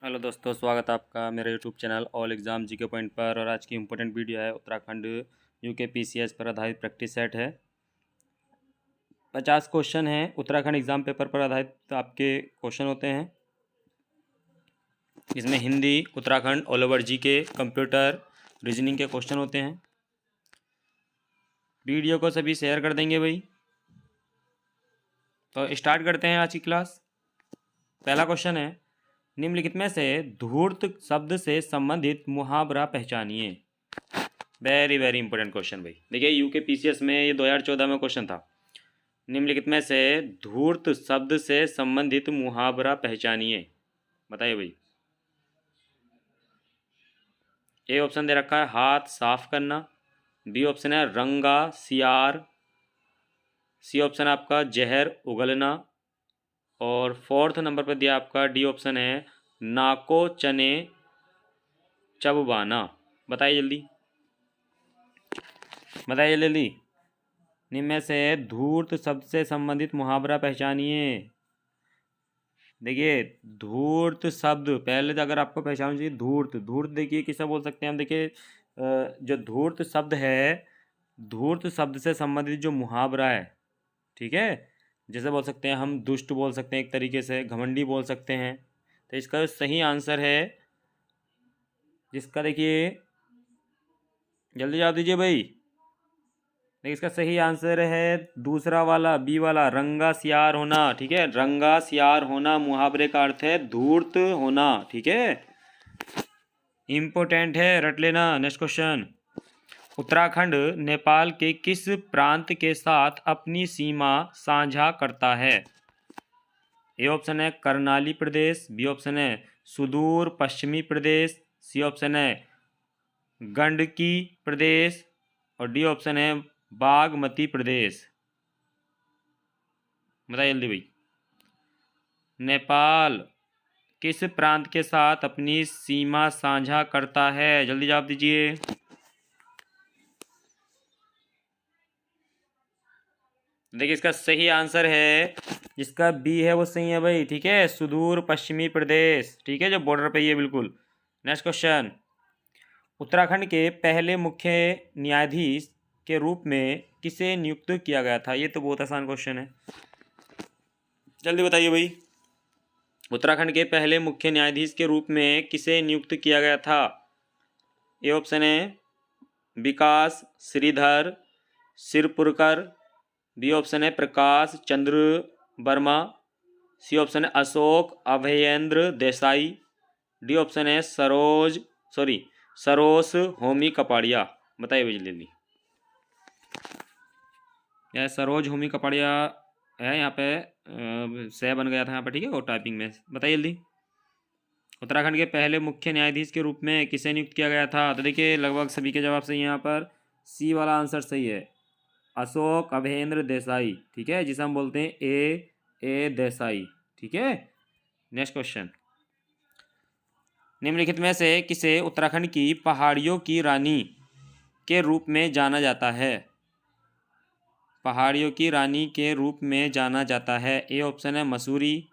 Hello दोस्तों, स्वागत है आपका मेरे YouTube channel all exam GK point पर। और आज की इम्पोर्टेंट वीडियो है उत्तराखंड यूके पीसीएस पर आधारित प्रैक्टिस सेट है। 50 क्वेश्चन हैं, उत्तराखंड एग्ज़ाम पेपर पर आधारित आपके क्वेश्चन होते हैं। इसमें Hindi, Uttarakhand, all over GK, computer, reasoning के क्वेश्चन होते हैं। वीडियो को सभी शेयर कर देंगे भाई। तो स्टार्ट करते हैं आज की क्लास। पहला क्वेश्चन है, निम्नलिखित में से धूर्त शब्द से संबंधित मुहावरा पहचानिए। वेरी वेरी इंपॉर्टेंट क्वेश्चन भाई। देखिए यूके पीसीएस में ये 2014 में क्वेश्चन था। निम्नलिखित में से धूर्त शब्द से संबंधित मुहावरा पहचानिए। बताइए भाई। ए ऑप्शन दे रखा है हाथ साफ करना, बी ऑप्शन है रंगा सियार, सी ऑप्शन है आपका जहर उगलना, और फोर्थ नंबर पर दिया आपका डी ऑप्शन है नाको चने चबवाना। बताइए जल्दी, बताइए जल्दी। निम्न में से धूर्त शब्द से संबंधित मुहावरा पहचानिए। देखिए धूर्त शब्द पहले तो अगर आपको पहचानना चाहिए। धूर्त धूर्त देखिए किसे बोल सकते हैं हम। देखिए जो धूर्त शब्द है, धूर्त शब्द से संबंधित जो मुहावरा है, ठीक है, जैसे बोल सकते हैं हम दुष्ट बोल सकते हैं, एक तरीके से घमंडी बोल सकते हैं। तो इसका सही आंसर है, जिसका देखिए जल्दी जवाब दीजिए भाई। देखिए इसका सही आंसर है दूसरा वाला, बी वाला, रंगा सियार होना। ठीक है, रंगा सियार होना मुहावरे का अर्थ है धूर्त होना। ठीक है, इंपॉर्टेंट है, रट लेना। नेक्स्ट क्वेश्चन, उत्तराखंड नेपाल के किस प्रांत के साथ अपनी सीमा साझा करता है। ए ऑप्शन है करनाली प्रदेश, बी ऑप्शन है सुदूर पश्चिमी प्रदेश, सी ऑप्शन है गंडकी प्रदेश, और डी ऑप्शन है बागमती प्रदेश। बताइए जल्दी भाई। नेपाल किस प्रांत के साथ अपनी सीमा साझा करता है, जल्दी जवाब दीजिए। देखिए इसका सही आंसर है, जिसका बी है वो सही है भाई। ठीक है, सुदूर पश्चिमी प्रदेश। ठीक है, जो बॉर्डर पे ही है बिल्कुल। नेक्स्ट क्वेश्चन, उत्तराखंड के पहले मुख्य न्यायाधीश के रूप में किसे नियुक्त किया गया था। ये तो बहुत आसान क्वेश्चन है, जल्दी बताइए भाई। उत्तराखंड के पहले मुख्य न्यायाधीश के रूप में किसे नियुक्त किया गया था। ए ऑप्शन है विकास श्रीधर सिरपुरकर, बी ऑप्शन है प्रकाश चंद्र वर्मा, सी ऑप्शन है अशोक अभयेंद्र देसाई, डी ऑप्शन है सरोस होमी कपाड़िया। बताइए भाई जल्दी जल्दी। यह सरोज होमी कपाड़िया है, यहाँ पे सह बन गया था यहाँ पे। ठीक है, वो टाइपिंग में। बताइए जल्दी। उत्तराखंड के पहले मुख्य न्यायाधीश के रूप में किसे नियुक्त किया गया था। तो देखिए लगभग सभी के जवाब सही है। यहाँ पर सी वाला आंसर सही है, अशोक अभेंद्र देसाई। ठीक है, जिसे हम बोलते हैं ए देसाई। ठीक है, नेक्स्ट क्वेश्चन, निम्नलिखित में से किसे उत्तराखंड की पहाड़ियों की रानी के रूप में जाना जाता है। पहाड़ियों की रानी के रूप में जाना जाता है। ए ऑप्शन है मसूरी,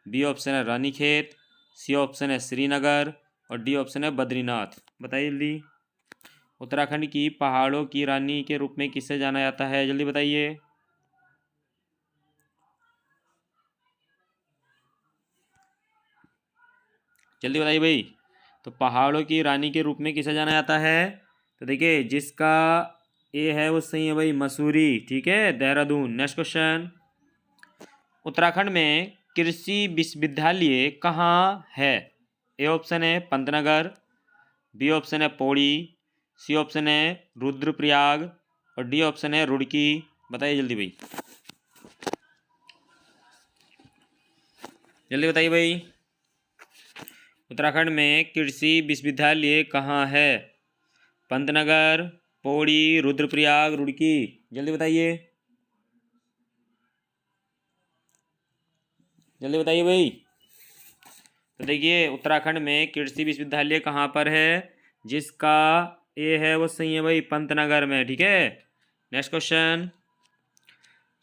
बी ऑप्शन है रानीखेत, सी ऑप्शन है श्रीनगर, और डी ऑप्शन है बद्रीनाथ। बताइए जल्दी। उत्तराखंड की पहाड़ों की रानी के रूप में किसे जाना जाता है, जल्दी बताइए। जल्दी बताइए भाई। तो पहाड़ों की रानी के रूप में किसे जाना जाता है। तो देखिए जिसका ए है वो सही है भाई, मसूरी। ठीक है, देहरादून। नेक्स्ट क्वेश्चन, उत्तराखंड में कृषि विश्वविद्यालय कहाँ है। ए ऑप्शन है पंतनगर, बी ऑप्शन है पौड़ी, सी ऑप्शन है रुद्रप्रयाग, और डी ऑप्शन है रुड़की। बताइए जल्दी भाई, जल्दी बताइए भाई। उत्तराखंड में कृषि विश्वविद्यालय कहाँ है। पंतनगर, पौड़ी, रुद्रप्रयाग, रुड़की। जल्दी बताइए, जल्दी बताइए भाई। तो देखिए उत्तराखंड में कृषि विश्वविद्यालय कहाँ पर है, जिसका ए है वो सही है भाई, पंतनगर में। ठीक है, नेक्स्ट क्वेश्चन,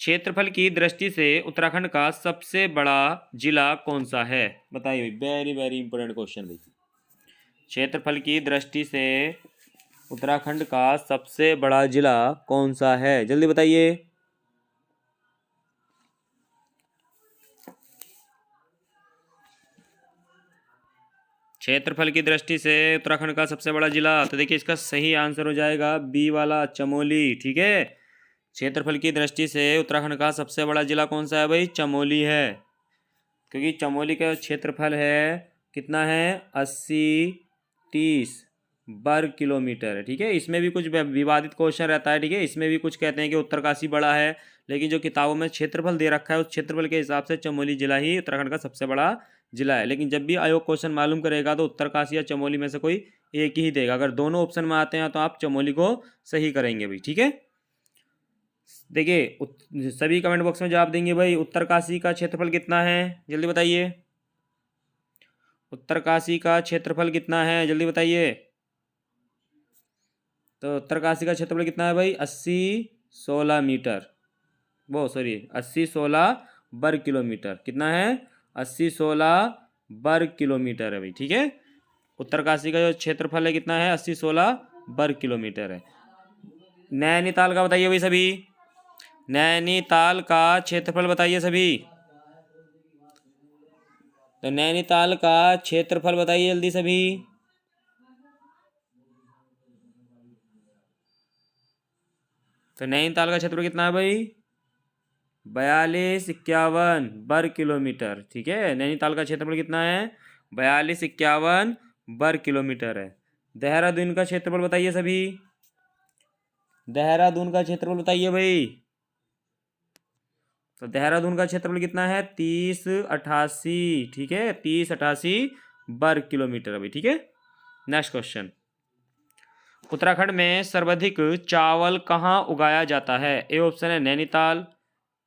क्षेत्रफल की दृष्टि से उत्तराखंड का सबसे बड़ा जिला कौन सा है? बताइए, वेरी वेरी इंपॉर्टेंट क्वेश्चन भाई। क्षेत्रफल की दृष्टि से उत्तराखंड का सबसे बड़ा जिला कौन सा है? जल्दी बताइए। क्षेत्रफल की दृष्टि से उत्तराखंड का सबसे बड़ा जिला, तो देखिए इसका सही आंसर हो जाएगा बी वाला, चमोली। ठीक है, क्षेत्रफल की दृष्टि से उत्तराखंड का सबसे बड़ा जिला कौन सा है भाई? चमोली है, क्योंकि चमोली का क्षेत्रफल है कितना है? 80-30 वर्ग किलोमीटर है। ठीक है, इसमें भी कुछ विवादित क्वेश्चन रहता है। ठीक है, इसमें भी कुछ कहते हैं कि उत्तरकाशी बड़ा है, लेकिन जो किताबों में क्षेत्रफल दे रखा है उस क्षेत्रफल के हिसाब से चमोली जिला ही उत्तराखंड का सबसे बड़ा जिला है। लेकिन जब भी आयोग क्वेश्चन मालूम करेगा तो उत्तरकाशी या चमोली में से कोई एक ही देगा। अगर दोनों ऑप्शन में आते हैं तो आप चमोली को सही करेंगे भाई। ठीक है, देखिए सभी कमेंट बॉक्स में जवाब देंगे भाई। उत्तरकाशी का क्षेत्रफल कितना है? जल्दी बताइए। उत्तरकाशी का क्षेत्रफल कितना है? जल्दी बताइए। तो उत्तरकाशी का क्षेत्रफल कितना है भाई? 80-16 मीटर, वो सॉरी 80-16 वर्ग किलोमीटर। कितना है? 80-16 वर्ग किलोमीटर है भाई। ठीक है, उत्तरकाशी का जो क्षेत्रफल है कितना है? 80-16 वर्ग किलोमीटर है। नैनीताल का बताइए भाई सभी। नैनीताल का क्षेत्रफल बताइए सभी। तो नैनीताल का क्षेत्रफल बताइए जल्दी सभी। तो नैनीताल का क्षेत्रफल कितना है भाई? 42-51 वर्ग किलोमीटर। ठीक है, नैनीताल का क्षेत्रफल कितना है? 42-51 वर्ग किलोमीटर है। देहरादून का क्षेत्रफल बताइए सभी। देहरादून का क्षेत्रफल बताइए भाई। तो देहरादून का क्षेत्रफल कितना है? 30-88। ठीक है, 30-88 वर्ग किलोमीटर है भाई। ठीक है, नेक्स्ट क्वेश्चन। उत्तराखंड में सर्वाधिक चावल कहाँ उगाया जाता है? ए ऑप्शन है नैनीताल,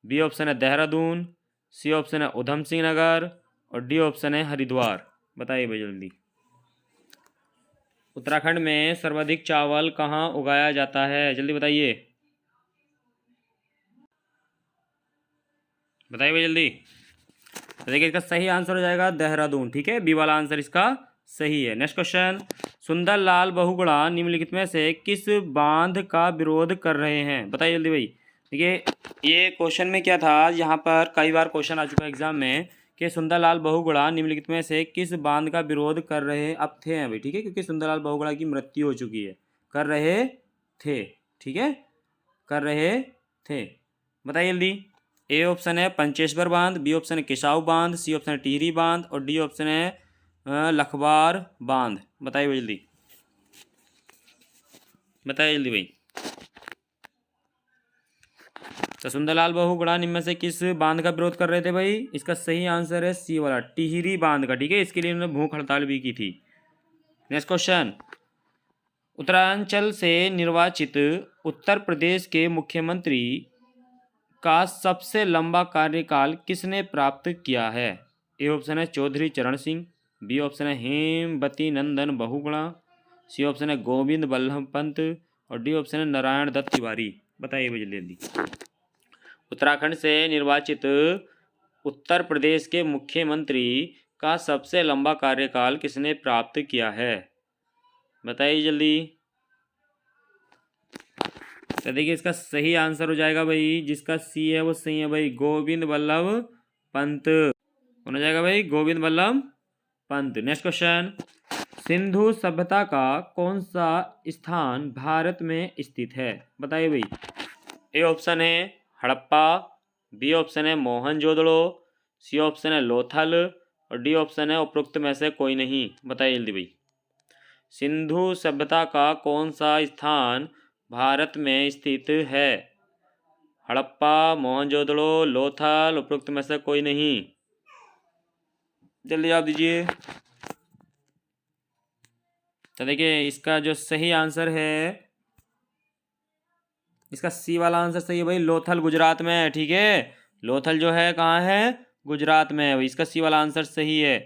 बी ऑप्शन है देहरादून, सी ऑप्शन है उधम सिंह नगर और डी ऑप्शन है हरिद्वार। बताइए भाई जल्दी। उत्तराखंड में सर्वाधिक चावल कहाँ उगाया जाता है? जल्दी बताइए, बताइए भाई जल्दी। तो देखिए इसका सही आंसर हो जाएगा देहरादून। ठीक है, बी वाला आंसर इसका सही है। Next question. सुंदरलाल बहुगुणा निम्नलिखित में से किस बांध का विरोध कर रहे हैं? बताइए जल्दी भाई। देखिए ये क्वेश्चन में क्या था, यहाँ पर कई बार क्वेश्चन आ चुका है एग्जाम में कि सुंदरलाल बहुगुणा निम्नलिखित में से किस बांध का विरोध कर रहे हैं? अब थे हैं भाई। ठीक है, क्योंकि सुंदरलाल बहुगुणा की मृत्यु हो चुकी है। कर रहे थे। ठीक है, कर रहे थे। बताइए जल्दी। ए ऑप्शन है पंचेश्वर बांध, बी ऑप्शन है किसाऊ बांध, सी ऑप्शन है टिहरी बांध और डी ऑप्शन है लखवार बांध। बताइए भाई जल्दी, बताइए जल्दी भाई। तो सुंदरलाल बहुगुणा निम्न में से किस बांध का विरोध कर रहे थे भाई? इसका सही आंसर है सी वाला, टिहरी बांध का। ठीक है, इसके लिए उन्होंने भूख हड़ताल भी की थी। Next question. उत्तरांचल से निर्वाचित उत्तर प्रदेश के मुख्यमंत्री का सबसे लंबा कार्यकाल किसने प्राप्त किया है? ए ऑप्शन है चौधरी चरण सिंह, बी ऑप्शन है हेमवती नंदन बहुगुणा, सी ऑप्शन है गोविंद बल्लभ पंत और डी ऑप्शन है नारायण दत्त तिवारी। बताइए भाई जल्दी जल्दी। उत्तराखंड से निर्वाचित उत्तर प्रदेश के मुख्यमंत्री का सबसे लंबा कार्यकाल किसने प्राप्त किया है? बताइए जल्दी। तो देखिए इसका सही आंसर हो जाएगा भाई, जिसका सी है वो सही है भाई, गोविंद बल्लभ पंत हो जाएगा भाई, गोविंद बल्लभ पंत। Next question. सिंधु सभ्यता का कौन सा स्थान भारत में स्थित है? बताइए भाई। ए ऑप्शन है हड़प्पा, बी ऑप्शन है मोहनजोदड़ो, सी ऑप्शन है लोथल और डी ऑप्शन है उपरोक्त में से कोई नहीं। बताइए जल्दी भाई। सिंधु सभ्यता का कौन सा स्थान भारत में स्थित है? हड़प्पा, मोहनजोदड़ो, लोथल, उपरोक्त में से कोई नहीं। जल्दी जवाब दीजिए। तो देखिए इसका जो सही आंसर है, इसका सी वाला आंसर सही है भाई, लोथल गुजरात में है। ठीक है, लोथल जो है कहाँ है? गुजरात में है भाई। इसका सी वाला आंसर सही है,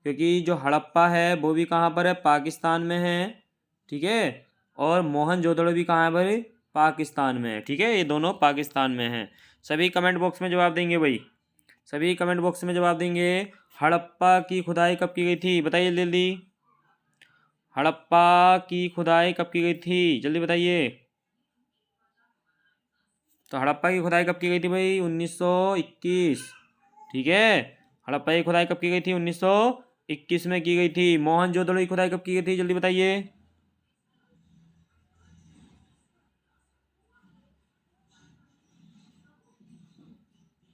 क्योंकि जो हड़प्पा है वो भी कहाँ पर है? पाकिस्तान में है। ठीक है, और मोहनजोदड़ो भी कहाँ है भाई? पाकिस्तान में है। ठीक है, ये दोनों पाकिस्तान में हैं। सभी कमेंट बॉक्स में जवाब देंगे भाई, सभी कमेंट बॉक्स में जवाब देंगे। हड़प्पा की खुदाई कब की गई थी, बताइए जल्दी। हड़प्पा की खुदाई कब की गई थी, जल्दी बताइए। तो हड़प्पा की खुदाई कब की गई थी भाई, 1921। ठीक है, हड़प्पा की खुदाई कब की गई थी, 1921 में की गई थी। मोहनजोदड़ो की खुदाई कब की गई थी, जल्दी बताइए।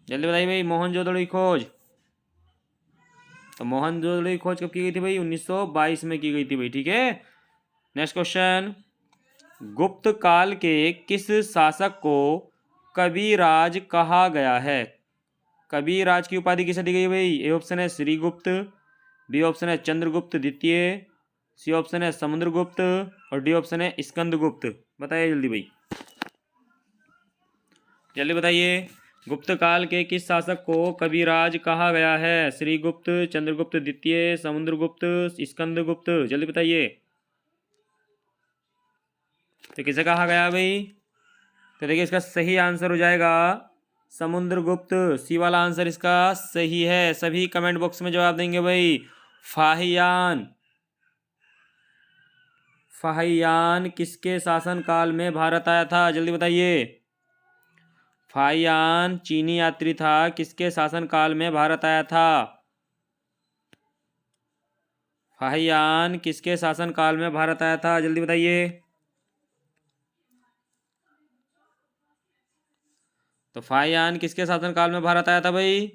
जल्दी बताइए भाई, मोहनजोदड़ो की खोज। तो मोहनजोदड़ो की खोज कब की गई थी भाई, 1922 में की गई थी भाई। ठीक है, नेक्स्ट क्वेश्चन। गुप्त काल के किस शासक को कविराज कहा गया है। कविराज की उपाधि किसे दी गई भाई। ए ऑप्शन है श्रीगुप्त, बी ऑप्शन है चंद्रगुप्त द्वितीय, सी ऑप्शन है समुद्रगुप्त और डी ऑप्शन है स्कंदगुप्त। बताइए जल्दी भाई, जल्दी बताइए। गुप्त काल के किस शासक को कविराज कहा गया है। श्रीगुप्त, चंद्रगुप्त द्वितीय, समुद्रगुप्त, स्कंदगुप्त। जल्दी बताइए। तो किसे कहा गया भाई, तो देखिए इसका सही आंसर हो जाएगा समुद्रगुप्त। सी वाला आंसर इसका सही है। सभी कमेंट बॉक्स में जवाब देंगे भाई। फाहियान, फाहियान किसके शासन काल में भारत आया था, जल्दी बताइए। फाहियान चीनी यात्री था, किसके शासन काल में भारत आया था। फाहियान किसके शासन काल में भारत आया था, जल्दी बताइए। तो फाहियान किसके शासन काल में भारत आया था भाई।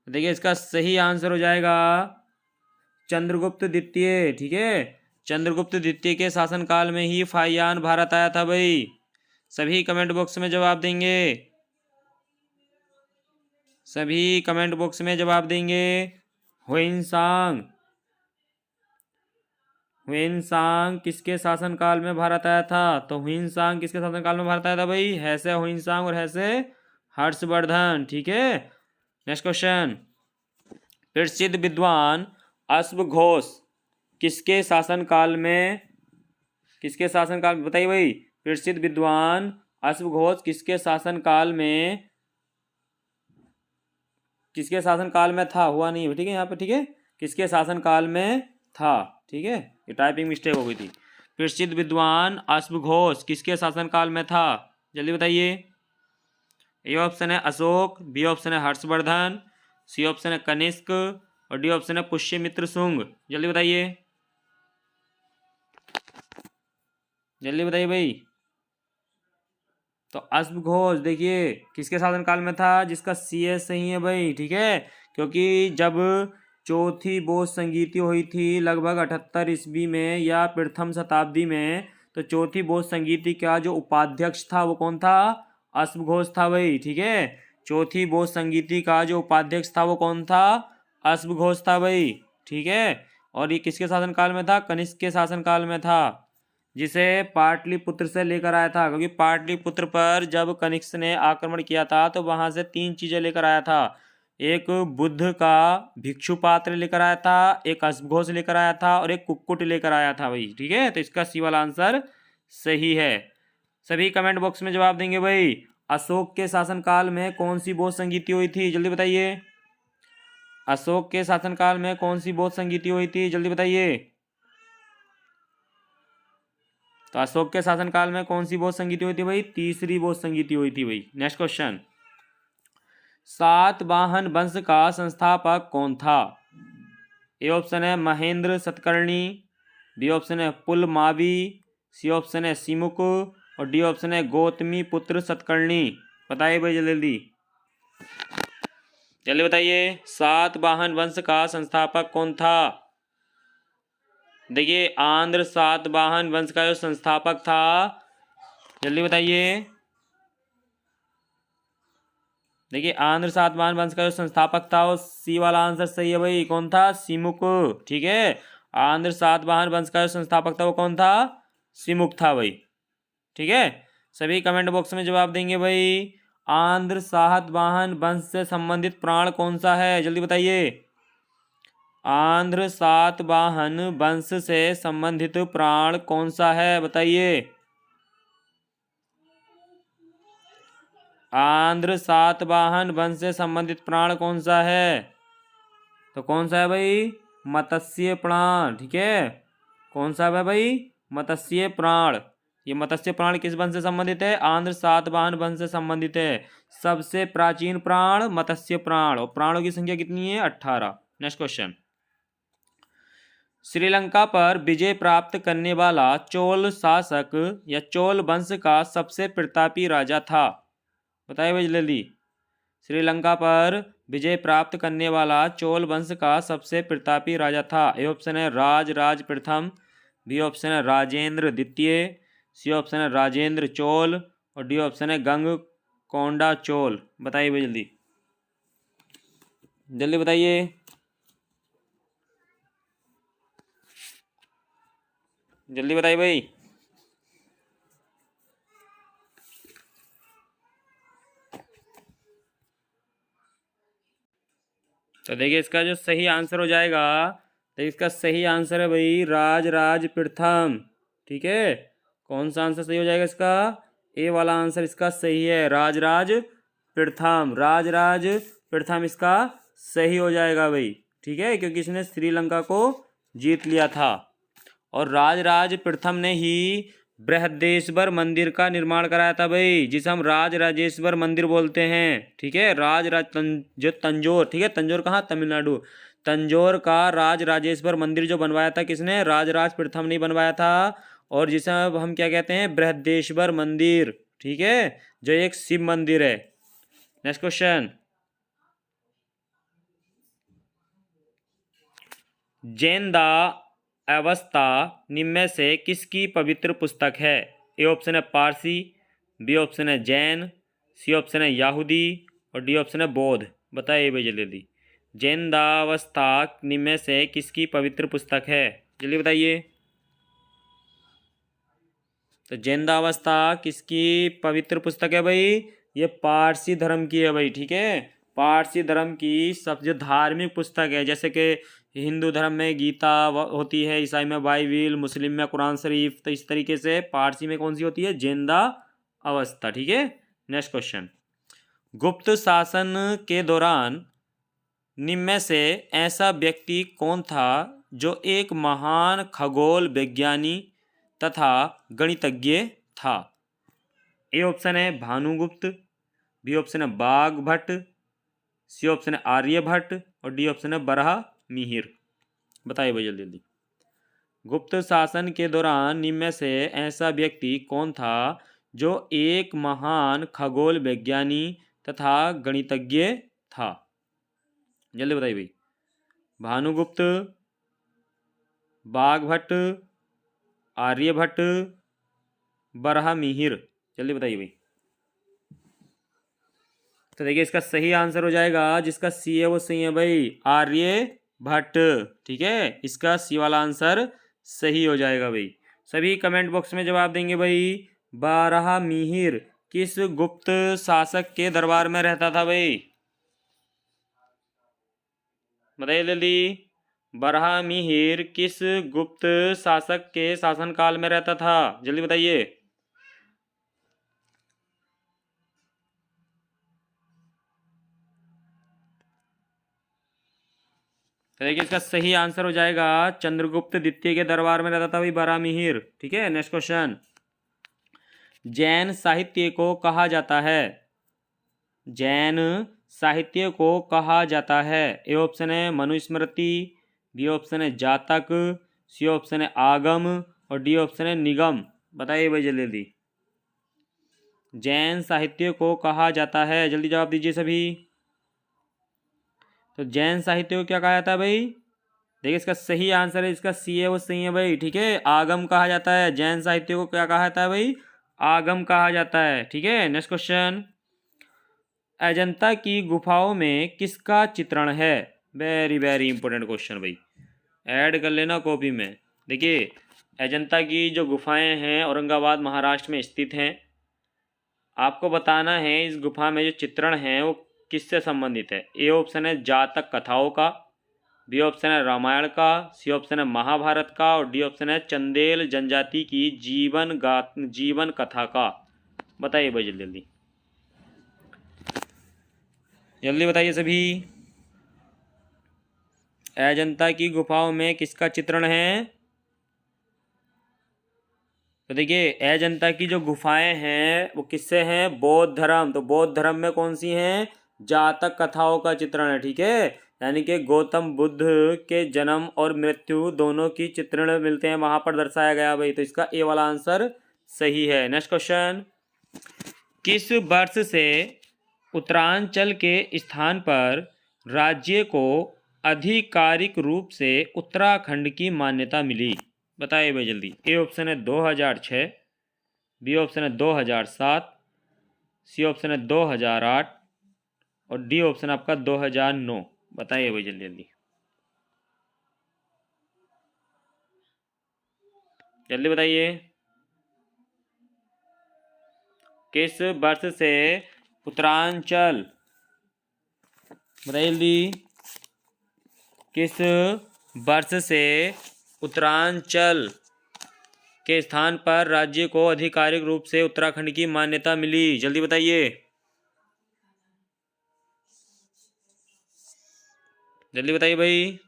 देखिए इसका सही आंसर हो जाएगा चंद्रगुप्त द्वितीय। ठीक है, चंद्रगुप्त द्वितीय के शासन काल में ही फाहियान भारत आया था भाई। सभी कमेंट बॉक्स में जवाब देंगे, सभी कमेंट बॉक्स में जवाब देंगे। हुइनसांग, हुइनसांग किसके शासन काल में भारत आया था। तो हुइनसांग किसके शासन काल में भारत आया था भाई, हैसे हुइनसांग और हैसे हर्षवर्धन। ठीक है, नेक्स्ट क्वेश्चन। प्रसिद्ध विद्वान अश्वघोष किसके शासन काल में, किसके शासन काल में, बताइए भाई। प्रसिद्ध विद्वान अश्वघोष किसके शासन काल में, किसके शासन काल में था, हुआ नहीं है ठीक है यहाँ पे। ठीक है, किसके शासन काल में था। ठीक है, ये टाइपिंग मिस्टेक हो गई थी। प्रसिद्ध विद्वान अश्वघोष किसके शासन काल में था, जल्दी बताइए। ए ऑप्शन है अशोक, बी ऑप्शन है हर्षवर्धन, सी ऑप्शन है कनिष्क और डी ऑप्शन है पुष्यमित्र शुंग। जल्दी बताइए, जल्दी बताइए भाई। तो अश्वघोष देखिए किसके शासन काल में था, जिसका सी एस सही है भाई। ठीक है, क्योंकि जब चौथी बोध संगीति हुई थी लगभग 78 ईस्वी में या प्रथम शताब्दी में, तो चौथी बोध संगीति का जो उपाध्यक्ष था वो कौन था, अश्वघोष था भाई। ठीक है, चौथी बोध संगीति का जो उपाध्यक्ष था वो कौन था, अश्वघोष था भाई। ठीक है, और ये किसके शासन काल में था, कनिष्क के शासन काल में था, जिसे पाटलिपुत्र से लेकर आया था। क्योंकि पाटलिपुत्र पर जब कनिष्क ने आक्रमण किया था तो वहां से 3 चीजें लेकर आया था। एक बुद्ध का भिक्षु पात्र लेकर आया था, एक अश्वघोष लेकर आया था और एक कुक्कुट लेकर आया था भाई। ठीक है, तो इसका सी वाला आंसर सही है। सभी कमेंट बॉक्स में जवाब देंगे भाई। अशोक के शासनकाल में कौन सी बोध संगीति हुई थी, जल्दी बताइए। अशोक के शासनकाल में कौन सी बोध संगीति हुई थी, जल्दी बताइए। तो अशोक के शासनकाल में कौन सी बोध संगीति हुई थी भाई, तीसरी बोध संगीति हुई थी भाई। Next question. सातवाहन वंश का संस्थापक कौन था। ए ऑप्शन है महेंद्र सतकर्णी, बी ऑप्शन है पुलमावी, सी ऑप्शन है सिमुक और डी ऑप्शन है गौतमी पुत्र सतकर्णी। बताइए भाई जल्दी जल्दी बताइए। सातवाहन वंश का संस्थापक कौन था। देखिए आंध्र सातवाहन वंश का जो संस्थापक था, जल्दी बताइए। देखिए आंध्र सातवाहन वंश का जो संस्थापक था वो सी वाला आंसर सही है भाई। कौन था, सिमुक। ठीक है, आंध्र सातवाहन वंश का जो संस्थापक था वो कौन था, सिमुक था भाई। ठीक है, सभी कमेंट बॉक्स में जवाब देंगे भाई। आंध्र सातवाहन वंश से संबंधित प्राण कौन सा है, जल्दी बताइए। आंध्र सातवाहन वंश से संबंधित प्राण कौन सा है, बताइए। आंध्र सातवाहन वंश से संबंधित प्राण कौन सा है? तो कौन सा है भाई? मत्स्य प्राण। ठीक है, कौन सा है भाई? मत्स्य प्राण। ये मत्स्य प्राण किस वंश से संबंधित है? आंध्र सातवाहन वंश से संबंधित है। सबसे प्राचीन प्राण मत्स्य प्राण, और प्राणों की संख्या कितनी है? 18। नेक्स्ट क्वेश्चन, श्रीलंका पर विजय प्राप्त करने वाला चोल शासक या चोल वंश का सबसे प्रतापी राजा था? बताइए भाई जल्दी। श्रीलंका पर विजय प्राप्त करने वाला चोल वंश का सबसे प्रतापी राजा था। ए ऑप्शन है राज प्रथम, बी ऑप्शन है राजेंद्र द्वितीय, सी ऑप्शन है राजेंद्र चोल, और डी ऑप्शन है गंग कोंडा चोल। बताइए भाई जल्दी, जल्दी बताइए। जल्दी बताइए भाई। तो देखिए इसका जो सही आंसर हो जाएगा, तो इसका सही आंसर है भाई राज प्रथम। ठीक है, कौन सा आंसर सही हो जाएगा इसका? ए वाला आंसर इसका सही है, राज प्रथम। राज प्रथम इसका सही हो जाएगा भाई। ठीक है, क्योंकि इसने श्रीलंका को जीत लिया था, और राज प्रथम ने ही बृहदेश्वर मंदिर का निर्माण कराया था भाई, जिसे हम राजेश्वर मंदिर बोलते हैं। ठीक है, जो तंजौर, ठीक है, तंजौर कहाँ? तमिलनाडु। तंजौर का राजेश्वर मंदिर जो बनवाया था किसने? राज प्रथम ने बनवाया था, और जिसे अब हम क्या कहते हैं? बृहदेश्वर मंदिर। ठीक है, जो एक शिव मंदिर है। नेक्स्ट क्वेश्चन, जैन दा अवस्था निम्न में से किसकी पवित्र पुस्तक है? ए ऑप्शन है पारसी, बी ऑप्शन है जैन, सी ऑप्शन है यहूदी, और डी ऑप्शन है बौद्ध। बताइए भाई जल्दी। जैन दावस्था निम्न में से किसकी पवित्र पुस्तक है? जल्दी बताइए। तो जैन दावस्था किसकी पवित्र पुस्तक है भाई? ये पारसी धर्म की है भाई। ठीक है, पारसी धर्म की सबसे धार्मिक पुस्तक है। जैसे कि हिंदू धर्म में गीता होती है, ईसाई में बाइबिल, मुस्लिम में कुरान शरीफ, तो इस तरीके से पारसी में कौन सी होती है? जिंदा अवस्था। ठीक है, नेक्स्ट क्वेश्चन, गुप्त शासन के दौरान निम्न में से ऐसा व्यक्ति कौन था जो एक महान खगोल विज्ञानी तथा गणितज्ञ था? ए ऑप्शन है भानुगुप्त, बी ऑप्शन है बाघभट्ट, सी ऑप्शन है आर्यभट्ट, और डी ऑप्शन है बरहा मिहिर। बताइए भाई जल्दी जल्दी। गुप्त शासन के दौरान निम्न में से ऐसा व्यक्ति कौन था जो एक महान खगोल विज्ञानी तथा गणितज्ञ था? जल्दी बताइए भाई। भानुगुप्त, बाघभट्ट, आर्यभट्ट, बरहा मिहिर। जल्दी बताइए भाई। तो देखिए इसका सही आंसर हो जाएगा, जिसका सी है वो सही है भाई, आर्यभट्ट। ठीक है, इसका सी वाला आंसर सही हो जाएगा भाई। सभी कमेंट बॉक्स में जवाब देंगे भाई। बरहा मिहिर किस गुप्त शासक के दरबार में रहता था भाई? बताइए जल्दी। बरहा मिहिर किस गुप्त शासक के शासनकाल में रहता था? जल्दी बताइए। तो देखिए इसका सही आंसर हो जाएगा चंद्रगुप्त द्वितीय के दरबार में रहता था भाई बरहा मिहिर। ठीक है, नेक्स्ट क्वेश्चन, जैन साहित्य को कहा जाता है? जैन साहित्य को कहा जाता है? ए ऑप्शन है मनुस्मृति, बी ऑप्शन है जातक, सी ऑप्शन है आगम, और डी ऑप्शन है निगम। बताइए भाई जल्दी जल्दी। जैन साहित्य को कहा जाता है, जल्दी जवाब दीजिए सभी। तो जैन साहित्य को क्या कहा जाता है भाई? देखिए इसका सही आंसर है, इसका सी है वो सही है भाई। ठीक है, आगम कहा जाता है। जैन साहित्य को क्या कहा जाता है भाई? आगम कहा जाता है। ठीक है, नेक्स्ट क्वेश्चन, अजंता की गुफाओं में किसका चित्रण है? वेरी वेरी इंपॉर्टेंट क्वेश्चन भाई, ऐड कर लेना कॉपी में। देखिए अजंता की जो गुफाएं हैं औरंगाबाद महाराष्ट्र में स्थित हैं। आपको बताना है इस गुफा में जो चित्रण है वो किससे संबंधित है। ए ऑप्शन है जातक कथाओं का, बी ऑप्शन है रामायण का, सी ऑप्शन है महाभारत का, और डी ऑप्शन है चंदेल जनजाति की जीवन कथा का। बताइए भाई जल्दी जल्दी। जल्दी बताइए सभी। अजंता की गुफाओं में किसका चित्रण है? तो देखिए अजंता की जो गुफाएं हैं वो किससे हैं? बौद्ध धर्म। तो बौद्ध धर्म में कौन सी हैं? जातक कथाओं का चित्रण है, ठीक है। यानी कि गौतम बुद्ध के जन्म और मृत्यु दोनों की चित्रण मिलते हैं वहां पर दर्शाया गया भाई। तो इसका ए वाला आंसर सही है। नेक्स्ट क्वेश्चन, किस वर्ष से उत्तरांचल के स्थान पर राज्य को आधिकारिक रूप से उत्तराखंड की मान्यता मिली? बताइए भाई जल्दी। ए ऑप्शन है 2006, बी ऑप्शन है 2007, सी ऑप्शन है 2008 और डी ऑप्शन आपका 2009। बताइए भाई जल्दी जल्दी जल्दी बताइए। किस वर्ष से उत्तरांचल, बताइए जल्दी, किस वर्ष से उत्तरांचल के स्थान पर राज्य को आधिकारिक रूप से उत्तराखंड की मान्यता मिली? जल्दी बताइए, जल्दी बताइए भाई।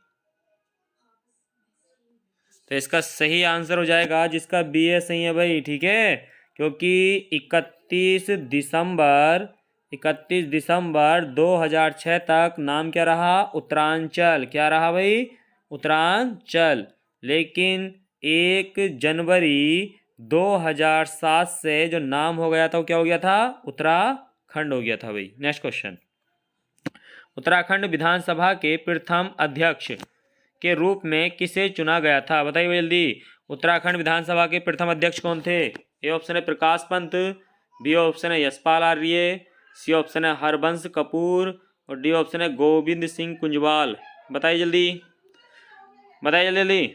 तो इसका सही आंसर हो जाएगा जिसका बी है, सही है भाई, ठीक है। क्योंकि 31 दिसंबर 2006 तक नाम क्या रहा? उत्तरांचल। क्या रहा भाई? उत्तरांचल। लेकिन 1 जनवरी 2007 से जो नाम हो गया था वो क्या हो गया था? उत्तराखंड हो गया था भाई। नेक्स्ट क्वेश्चन, उत्तराखंड विधानसभा के प्रथम अध्यक्ष के रूप में किसे चुना गया था? बताइए जल्दी। उत्तराखंड विधानसभा के प्रथम अध्यक्ष कौन थे? ए ऑप्शन है प्रकाश पंत, बी ऑप्शन है यशपाल आर्य, सी ऑप्शन है हरबंश कपूर और डी ऑप्शन है गोविंद सिंह कुंजवाल। बताइए जल्दी, बताइए जल्दी जल्दी।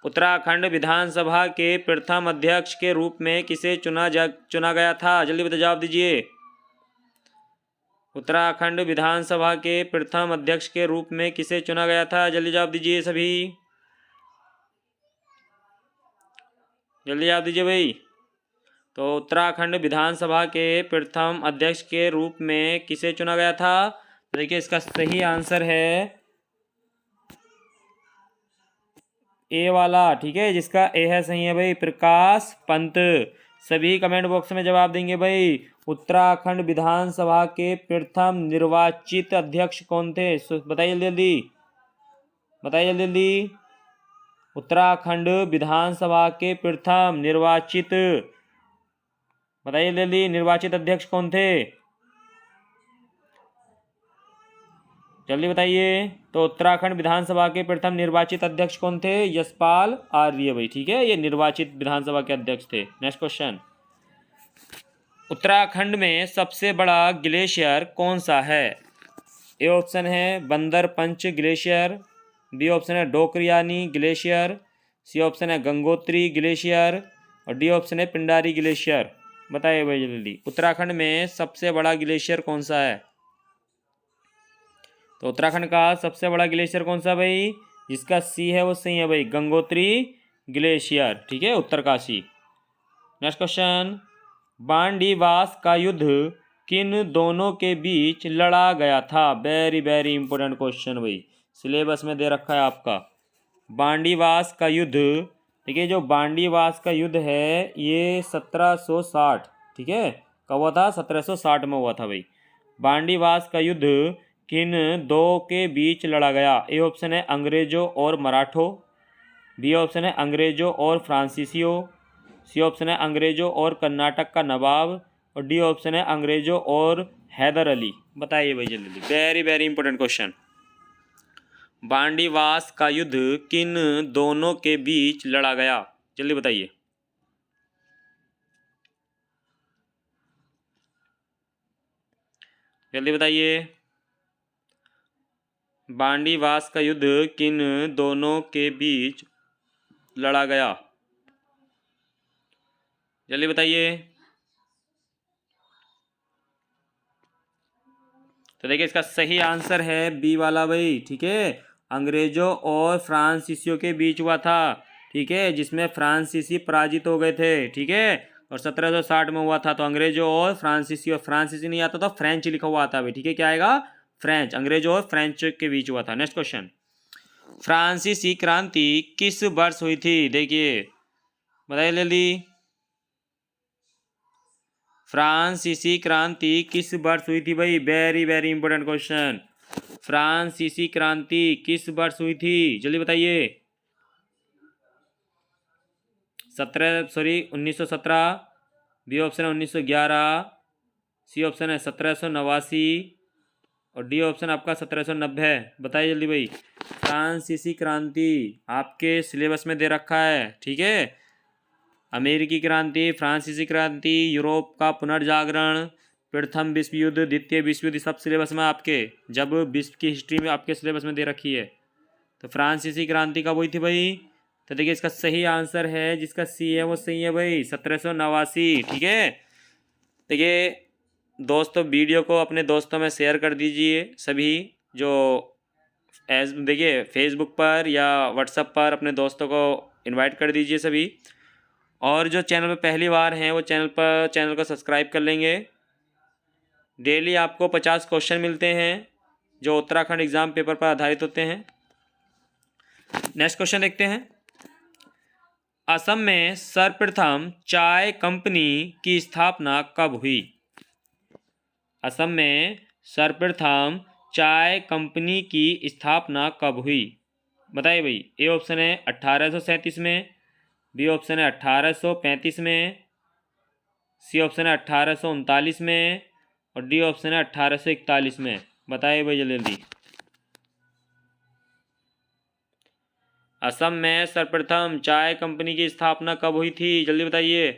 उत्तराखंड विधानसभा के प्रथम अध्यक्ष के रूप में किसे चुना गया था? जल्दी बता, जवाब दीजिए। उत्तराखंड विधानसभा के प्रथम अध्यक्ष के रूप में किसे चुना गया था? जल्दी जवाब दीजिए सभी, जल्दी जवाब दीजिए भाई। तो उत्तराखंड विधानसभा के प्रथम अध्यक्ष के रूप में किसे चुना गया था? देखिए इसका सही आंसर है ए वाला, ठीक है, जिसका ए है सही है भाई, प्रकाश पंत। सभी कमेंट बॉक्स में जवाब देंगे भाई। उत्तराखंड विधानसभा के प्रथम निर्वाचित अध्यक्ष कौन थे? बताइए जल्दी जल्दी, बताइए जल्दी जल्दी। उत्तराखंड विधानसभा के प्रथम निर्वाचित, बताइए जल्दी, निर्वाचित अध्यक्ष कौन थे? जल्दी बताइए। तो उत्तराखंड विधानसभा के प्रथम निर्वाचित अध्यक्ष कौन थे? यशपाल आर्य भाई, ठीक है, ये निर्वाचित विधानसभा के अध्यक्ष थे। नेक्स्ट क्वेश्चन, उत्तराखंड में सबसे बड़ा ग्लेशियर कौन सा है? ए ऑप्शन है बंदर पंच ग्लेशियर, बी ऑप्शन है डोकरियानी ग्लेशियर, सी ऑप्शन है गंगोत्री ग्लेशियर और डी ऑप्शन है पिंडारी ग्लेशियर। बताइए भाई जल्दी, उत्तराखंड में सबसे बड़ा ग्लेशियर कौन सा है? तो उत्तराखंड का सबसे बड़ा ग्लेशियर कौन सा भाई? जिसका सी है वो सही है भाई, गंगोत्री ग्लेशियर, ठीक है, उत्तरकाशी। नेक्स्ट क्वेश्चन, बांडीवास का युद्ध किन दोनों के बीच लड़ा गया था? वेरी वेरी इंपॉर्टेंट क्वेश्चन भाई, सिलेबस में दे रखा है आपका। बांडीवास का युद्ध, ठीक है, जो बांडीवास का युद्ध है ये 1760, ठीक है, कब हुआ था? 1760 में हुआ था भाई। बांडीवास का युद्ध किन दो के बीच लड़ा गया? ए ऑप्शन है अंग्रेजों और मराठों, बी ऑप्शन है अंग्रेजों और फ्रांसीसियों, सी ऑप्शन है अंग्रेजों और कर्नाटक का नवाब और डी ऑप्शन है अंग्रेजों और हैदर अली। बताइए भाई जल्दी, वेरी वेरी इंपॉर्टेंट क्वेश्चन। बांडीवास का युद्ध किन दोनों के बीच लड़ा गया? जल्दी बताइए, जल्दी बताइए। बांडीवास का युद्ध किन दोनों के बीच लड़ा गया? जल्दी बताइए। तो देखिए इसका सही आंसर है बी वाला भाई, ठीक है, अंग्रेजों और फ्रांसीसियों के बीच हुआ था, ठीक है, जिसमें फ्रांसीसी पराजित हो गए थे, ठीक है, और 1760 में हुआ था। तो अंग्रेजों और फ्रांसीसी नहीं आता तो फ्रेंच लिखा हुआ आता है भाई, ठीक है, क्या आएगा? फ्रेंच, अंग्रेजों और फ्रेंच के बीच हुआ था। नेक्स्ट क्वेश्चन, फ्रांसीसी क्रांति किस वर्ष हुई थी? देखिए बताइए जल्दी, फ्रांसीसी क्रांति किस वर्ष हुई थी भाई? Very very important question. फ्रांसीसी क्रांति किस वर्ष हुई थी? जल्दी बताइए। 1917, बी ऑप्शन है 1911, सी ऑप्शन है 1789 और डी ऑप्शन आपका 1790। बताइए जल्दी भाई। फ्रांसीसी क्रांति आपके सिलेबस में दे रखा है, ठीक है। अमेरिकी क्रांति, फ्रांसीसी क्रांति, यूरोप का पुनर्जागरण, प्रथम विश्व युद्ध, द्वितीय विश्व युद्ध, सब सिलेबस में आपके, जब विश्व की हिस्ट्री में आपके सिलेबस में दे रखी है। तो फ्रांसीसी क्रांति कब हुई थी भाई? तो देखिए इसका सही आंसर है, जिसका सी है वो सही है भाई, 1789, ठीक है। देखिए दोस्तों, वीडियो को अपने दोस्तों में शेयर कर दीजिए सभी, जो देखिए फेसबुक पर या व्हाट्सएप पर अपने दोस्तों को इनवाइट कर दीजिए सभी। और जो चैनल पर पहली बार हैं वो चैनल को सब्सक्राइब कर लेंगे। डेली आपको 50 क्वेश्चन मिलते हैं जो उत्तराखंड एग्ज़ाम पेपर पर आधारित होते हैं। नेक्स्ट क्वेश्चन देखते हैं, असम में सर्वप्रथम चाय कंपनी की स्थापना कब हुई? असम में सर्वप्रथम चाय कंपनी की स्थापना कब हुई? बताइए भाई। ए ऑप्शन है 1837 में, बी ऑप्शन है 1835 में, सी ऑप्शन है 1839 में और डी ऑप्शन है 1841 में। बताइए भाई जल्दी जल्दी। असम में सर्वप्रथम चाय कंपनी की स्थापना कब हुई थी? जल्दी बताइए।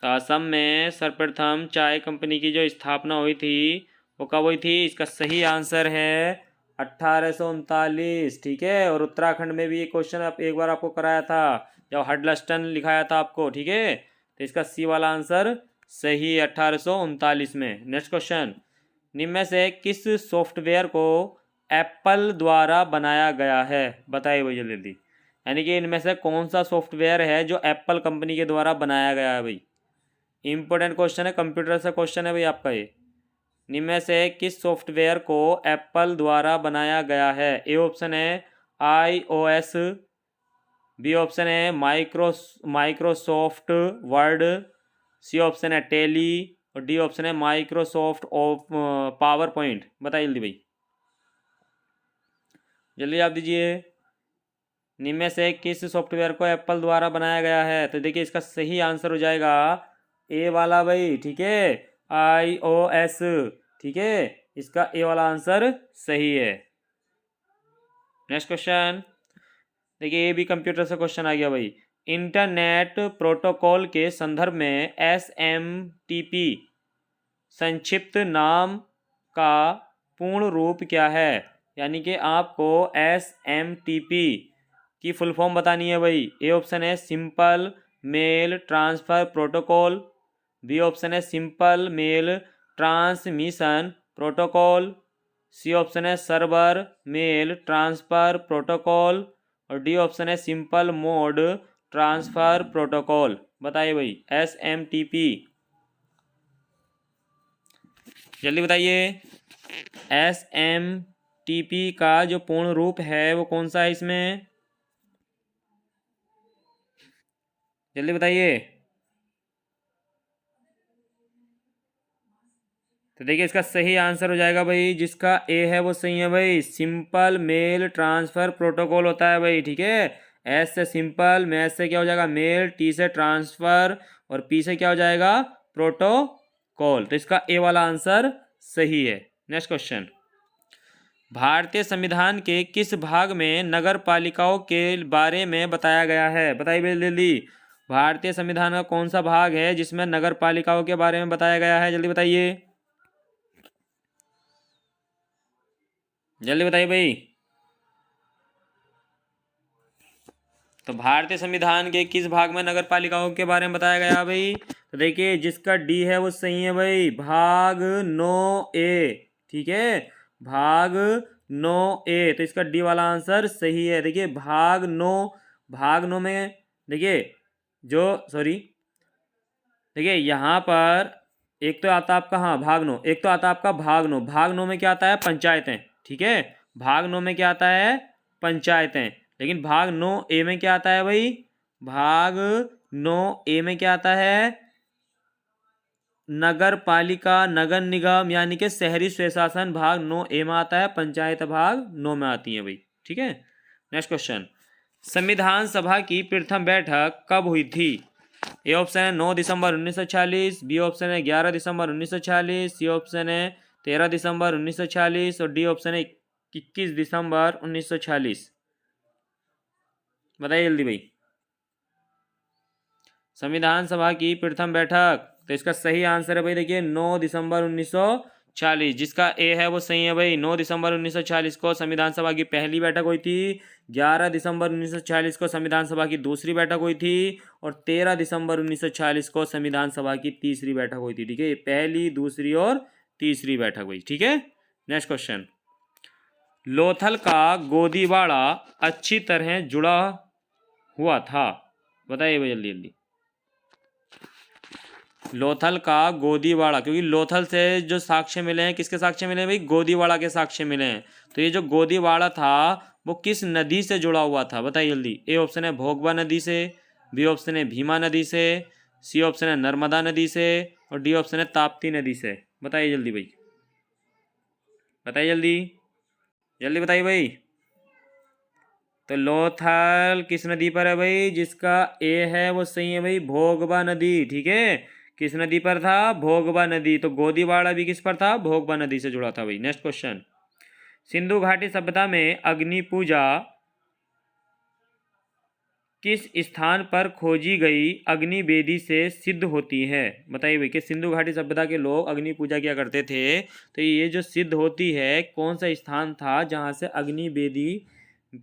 तो असम में सर्वप्रथम चाय कंपनी की जो स्थापना हुई थी वो कब हुई थी? इसका सही आंसर है 1839, ठीक है। और उत्तराखंड में भी ये क्वेश्चन आप एक बार आपको कराया था जब हडलस्टन लिखाया था आपको, ठीक है। तो इसका सी वाला आंसर सही है 1839 में। नेक्स्ट क्वेश्चन, निम्न में से किस सॉफ्टवेयर को एप्पल द्वारा बनाया गया है? बताइए भाई जल्दी जल्दी। यानी कि इनमें से कौन सा सॉफ्टवेयर है जो एप्पल कंपनी के द्वारा बनाया गया है भाई? इंपॉर्टेंट क्वेश्चन है, कंप्यूटर से क्वेश्चन है भाई आपका ये। निम्न में से किस सॉफ्टवेयर को एप्पल द्वारा बनाया गया है? ए ऑप्शन है iOS, बी ऑप्शन है माइक्रोसॉफ्ट वर्ड, सी ऑप्शन है टेली और डी ऑप्शन है माइक्रोसॉफ्ट पावर पॉइंट। बताइए जल्दी भाई, जल्दी आप दीजिए। निम्न में से किस सॉफ्टवेयर को एप्पल द्वारा बनाया गया है? तो देखिए इसका सही आंसर हो जाएगा ए वाला भाई, ठीक है, iOS, ठीक है। इसका ए वाला आंसर सही है। नेक्स्ट क्वेश्चन देखिए, ये भी कंप्यूटर से क्वेश्चन आ गया भाई। इंटरनेट प्रोटोकॉल के संदर्भ में SMTP संक्षिप्त नाम का पूर्ण रूप क्या है? यानी कि आपको SMTP की फुल फॉर्म बतानी है भाई। ए ऑप्शन है simple mail transfer protocol, B option है simple mail transmission protocol, C option है सर्वर मेल ट्रांसफ़र प्रोटोकॉल और डी ऑप्शन है सिंपल मोड ट्रांसफ़र प्रोटोकॉल। बताइए भाई SMTP, जल्दी बताइए। SMTP का जो पूर्ण रूप है वो कौन सा है इसमें? जल्दी बताइए। तो देखिए इसका सही आंसर हो जाएगा भाई, जिसका ए है वो सही है भाई, सिंपल मेल ट्रांसफ़र प्रोटोकॉल होता है भाई, ठीक है। एस से सिंपल, में से क्या हो जाएगा मेल, टी से ट्रांसफ़र और पी से क्या हो जाएगा प्रोटोकॉल। तो इसका ए वाला आंसर सही है। नेक्स्ट क्वेश्चन, भारतीय संविधान के किस भाग में नगर पालिकाओं के बारे में बताया गया है? बताइए भाई जल्दी। भारतीय संविधान का कौन सा भाग है जिसमें नगर पालिकाओं के बारे में बताया गया है? जल्दी बताइए, जल्दी बताइए भाई। तो भारतीय संविधान के किस भाग में नगर पालिकाओं के बारे में बताया गया भाई? तो देखिए जिसका डी है वो सही है भाई, भाग 9A, ठीक है, भाग 9A। तो इसका डी वाला आंसर सही है। देखिए भाग 9 में देखिए देखिए यहाँ पर एक तो आता आपका, हाँ भाग नौ, एक तो आता आपका भाग नौ। भाग नौ में क्या आता है? पंचायतें, ठीक है। भाग नौ में क्या आता है? पंचायतें। लेकिन भाग नौ ए में क्या आता है भाई? भाग नौ ए में क्या आता है? नगर पालिका, नगर निगम, यानी कि शहरी स्वशासन भाग नौ ए में आता है, पंचायत भाग नौ में आती है भाई, ठीक है। नेक्स्ट क्वेश्चन, संविधान सभा की प्रथम बैठक कब हुई थी? ए ऑप्शन है 9 दिसंबर 1946, बी ऑप्शन है 11 दिसंबर 1946, सी ऑप्शन है 13 दिसंबर 1946 और डी ऑप्शन है 21 दिसंबर 1946। बताइए जल्दी भाई। संविधान सभा की प्रथम बैठक, तो इसका सही आंसर है भाई, देखिए 9 दिसंबर 1946। जिसका ए है वो सही है भाई। 9 दिसंबर 1946 को संविधान सभा की पहली बैठक हुई थी। 11 दिसंबर 1946 को संविधान सभा की दूसरी बैठक हुई थी और 13 दिसंबर 1946 को संविधान सभा की तीसरी बैठक हुई थी, ठीक है। पहली, दूसरी और तीसरी बैठक हुई, ठीक है। नेक्स्ट क्वेश्चन, लोथल का गोदीवाड़ा अच्छी तरह जुड़ा हुआ था। बताइए भाई जल्दी जल्दी। लोथल का गोदीवाड़ा, क्योंकि लोथल से जो साक्ष्य मिले हैं, किसके साक्ष्य मिले हैं भाई? गोदीवाड़ा के साक्ष्य मिले हैं। तो ये जो गोदीवाड़ा था वो किस नदी से जुड़ा हुआ था? बताइए जल्दी। ए ऑप्शन है भोगवा नदी से, बी ऑप्शन है भीमा नदी से, सी ऑप्शन है नर्मदा नदी से और डी ऑप्शन है ताप्ती नदी से। बताइए जल्दी भाई, बताइए जल्दी, जल्दी बताइए भाई। तो लोथल किस नदी पर है भाई? जिसका ए है वो सही है भाई, भोगवा नदी, ठीक है। किस नदी पर था? भोगवा नदी। तो गोदीवाड़ा भी किस पर था? भोगवा नदी से जुड़ा था भाई। नेक्स्ट क्वेश्चन, सिंधु घाटी सभ्यता में अग्नि पूजा किस स्थान पर खोजी गई अग्नि वेदी से सिद्ध होती है? बताइए भाई कि सिंधु घाटी सभ्यता के लोग अग्नि पूजा किया करते थे, तो ये जो सिद्ध होती है कौन सा स्थान था जहाँ से अग्नि वेदी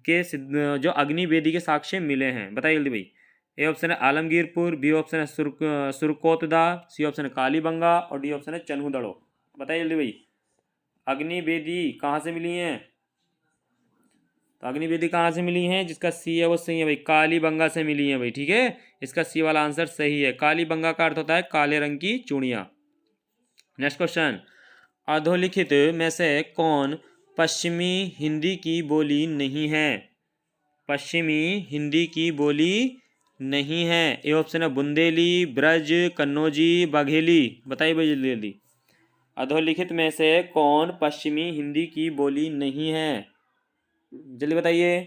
के जो अग्नि वेदी के साक्ष्य मिले हैं? बताइए जल्दी भाई। ए ऑप्शन है आलमगीरपुर, बी ऑप्शन है सुरकोतदा, सी ऑप्शन है कालीबंगा और डी ऑप्शन है चन्हुदड़ो। बताइए जल्दी भाई, अग्नि वेदी कहाँ से मिली हैं? तो अग्नि वेदी कहाँ से मिली हैं? जिसका सी है वो सही है भाई, कालीबंगा से मिली है भाई, ठीक है। इसका सी वाला आंसर सही है। कालीबंगा का अर्थ होता है काले रंग की चूड़ियाँ। नेक्स्ट क्वेश्चन, अधोलिखित में से कौन पश्चिमी हिंदी की बोली नहीं है? पश्चिमी हिंदी की बोली नहीं है। ए ऑप्शन है बुंदेली, ब्रज, कन्नौजी, बघेली। बताइए भाई जल्दी जल्दी। अधोलिखित में से कौन पश्चिमी हिंदी की बोली नहीं है? जल्दी बताइए।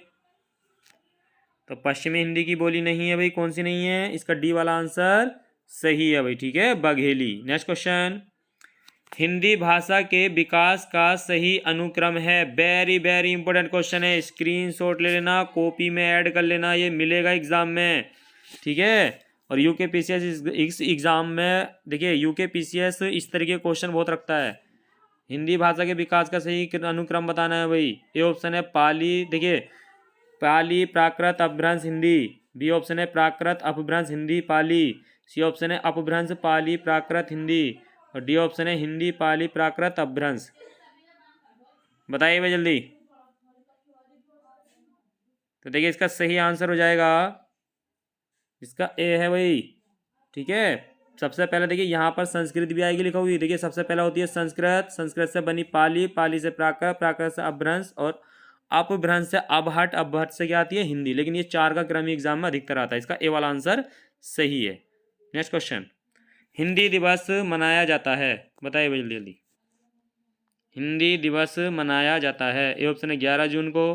तो पश्चिमी हिंदी की बोली नहीं है भाई, कौन सी नहीं है? इसका डी वाला आंसर सही है भाई, ठीक है, बघेली। नेक्स्ट क्वेश्चन, हिंदी भाषा के विकास का सही अनुक्रम है। वेरी वेरी इंपॉर्टेंट क्वेश्चन है, स्क्रीनशॉट ले लेना, कॉपी में ऐड कर लेना, ये मिलेगा एग्जाम में, ठीक है। और यूकेपीसीएस इस एग्जाम में देखिए, यूकेपीसीएस इस तरह के क्वेश्चन बहुत रखता है। हिंदी भाषा के विकास का सही अनुक्रम बताना है भाई। ए ऑप्शन है पाली, देखिए पाली, प्राकृत, अपभ्रंश, हिंदी। बी ऑप्शन है प्राकृत, अपभ्रंश, हिंदी, पाली। सी ऑप्शन है अपभ्रंश, पाली, प्राकृत, हिंदी और डी ऑप्शन है हिंदी, पाली, प्राकृत, अपभ्रंश। बताइए भाई जल्दी। तो देखिए इसका सही आंसर हो जाएगा, इसका ए है भाई, ठीक है। सबसे पहले देखिए यहाँ पर संस्कृत भी आएगी लिखा हुई, देखिए सबसे पहला होती है संस्कृत, संस्कृत से बनी पाली, पाली से प्राकृत, प्राकृत से अपभ्रंश और अपभ्रंश से अबहट, अबहट से क्या आती है? हिंदी। लेकिन ये चार का क्रम एग्जाम में अधिकतर आता है, इसका ए वाला आंसर सही है। नेक्स्ट क्वेश्चन, हिंदी दिवस मनाया जाता है। बताइए भाई जल्दी जल्दी। हिंदी दिवस मनाया जाता है। ए ऑप्शन है 11 जून को,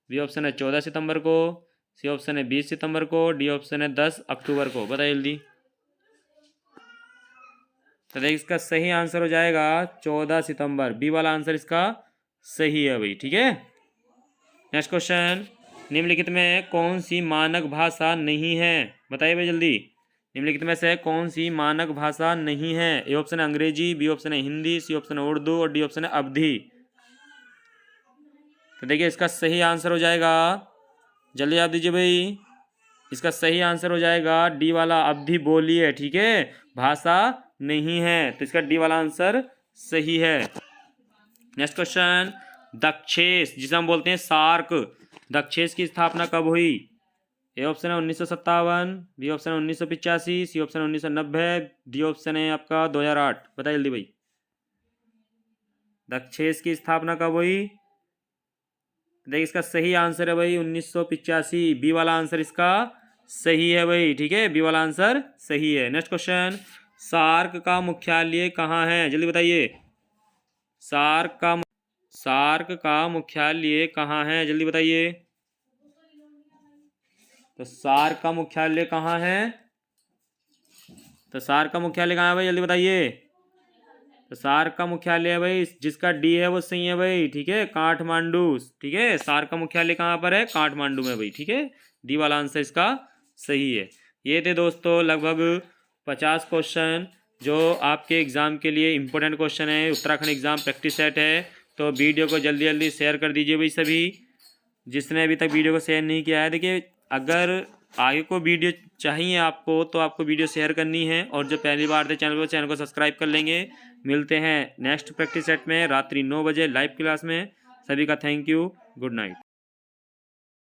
बी ऑप्शन है 14 सितंबर को, सी ऑप्शन है 20 सितंबर को, डी ऑप्शन है 10 अक्टूबर को। बताइए जल्दी। तो देखिए इसका सही आंसर हो जाएगा 14 सितंबर, बी वाला आंसर इसका सही है भाई, ठीक है। नेक्स्ट क्वेश्चन, निम्नलिखित में कौन सी मानक भाषा नहीं है? बताइए भाई जल्दी। निम्नलिखित में से कौन सी मानक भाषा नहीं है? ए ऑप्शन है अंग्रेजी, बी ऑप्शन है हिंदी, सी ऑप्शन है उर्दू और डी ऑप्शन है अवधी। तो देखिए इसका सही आंसर हो जाएगा, जल्दी आप दीजिए भाई। इसका सही आंसर हो जाएगा डी वाला, अवधी बोली है, ठीक है, भाषा नहीं है। तो इसका डी वाला आंसर सही है। नेक्स्ट क्वेश्चन, दक्षेस जिसे हम बोलते हैं सार्क, दक्षेस की स्थापना कब हुई? ए ऑप्शन है 1957, बी ऑप्शन है 1985, सी ऑप्शन है 1990, डी ऑप्शन है आपका 2008। बताइए जल्दी भाई। दक्षेस की स्थापना कब हुई? देखिए इसका सही आंसर है भाई 1985। बी वाला आंसर इसका सही है भाई, ठीक है, बी वाला आंसर सही है। नेक्स्ट क्वेश्चन, सार्क का मुख्यालय कहाँ है? जल्दी बताइए। सार्क का मुख्यालय कहाँ है? जल्दी बताइए। तो सार्क का मुख्यालय कहाँ है? तो सार्क का मुख्यालय कहाँ है भाई? जल्दी बताइए। तो सार्क का मुख्यालय है भाई, जिसका डी है वो सही है भाई, ठीक है, काठमांडू। ठीक है, सार्क का मुख्यालय कहाँ पर है? काठमांडू में भाई, ठीक है, डी वाला आंसर इसका सही है। ये थे दोस्तों लगभग 50 क्वेश्चन जो आपके एग्ज़ाम के लिए इम्पोर्टेंट क्वेश्चन है। उत्तराखंड एग्ज़ाम प्रैक्टिस सेट है, तो वीडियो को जल्दी जल्दी शेयर कर दीजिए भाई सभी, जिसने अभी तक वीडियो को शेयर नहीं किया है। देखिए अगर आगे को वीडियो चाहिए आपको तो आपको वीडियो शेयर करनी है, और जो पहली बार थे चैनल को सब्सक्राइब कर लेंगे। मिलते हैं नेक्स्ट प्रैक्टिस सेट में रात्रि 9 बजे लाइव क्लास में। सभी का थैंक यू, गुड नाइट।